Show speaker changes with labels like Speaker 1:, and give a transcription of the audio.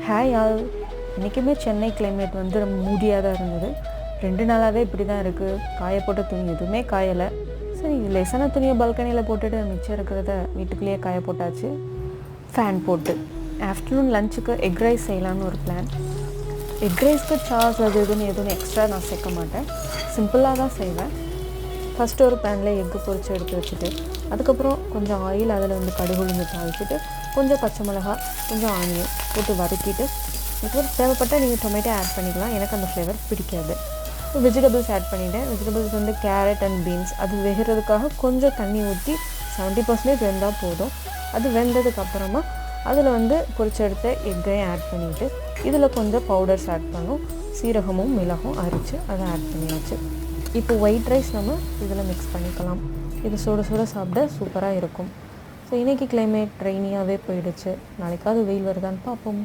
Speaker 1: Hi all. இன்றைக்குமே Chennai climate வந்து ரொம்ப மூடியாக தான் இருந்தது. 2 நாளாகவே இப்படி தான் இருக்குது. காய போட்ட துணி எதுவுமே காயலை. சரி, லேசான துணியை பால்கனியில் போட்டுட்டு மிச்சம் இருக்கிறத வீட்டுக்குள்ளேயே காய போட்டாச்சு. ஃபேன் போட்டு ஆஃப்டர்நூன் லஞ்சுக்கு எக்ரைஸ் செய்யலான்னு ஒரு பிளான். எக்ரைஸ்க்கு சாஸ் அது எதுவும் எக்ஸ்ட்ரா நான் சேர்க்க மாட்டேன். சிம்பிளாக தான் செய்வேன். ஃபஸ்ட்டு ஒரு பேனில் எக்கு பொரித்து எடுத்து வச்சுட்டு, அதுக்கப்புறம் கொஞ்சம் ஆயில், அதில் வந்து கடுகு உளுந்து தாளிச்சிட்டு, கொஞ்சம் பச்சை மிளகா, கொஞ்சம் ஆனியன் போட்டு வதக்கிட்டு, அதுக்கப்புறம் தேவைப்பட்டால் நீங்கள் டொமேட்டோ ஆட் பண்ணிக்கலாம். எனக்கு அந்த ஃப்ளேவர் பிடிக்காது. வெஜிடபிள்ஸ் ஆட் பண்ணிவிட்டேன். வெஜிடபிள்ஸ் வந்து கேரட் அண்ட் பீன்ஸ். அது வேகிறதுக்காக கொஞ்சம் தண்ணி ஊற்றி 70% வெந்தால் போதும். அது வெந்ததுக்கப்புறமா அதில் வந்து பொரிச்செடுத்த எக்கையும் ஆட் பண்ணிவிட்டு, இதில் கொஞ்சம் பவுடர்ஸ் ஆட் பண்ணும். சீரகமும் மிளகும் அரைச்சி அதை ஆட் பண்ணியாச்சு. இப்போ ஒயிட் ரைஸ் நம்ம இதில் மிக்ஸ் பண்ணிக்கலாம். இது சுட சுட சாப்பிட சூப்பராக இருக்கும். ஸோ இன்றைக்கி கிளைமேட் ரெய்னியாகவே போயிடுச்சு. நாளைக்காவது வெயில் வருதான்னு பார்ப்போம்.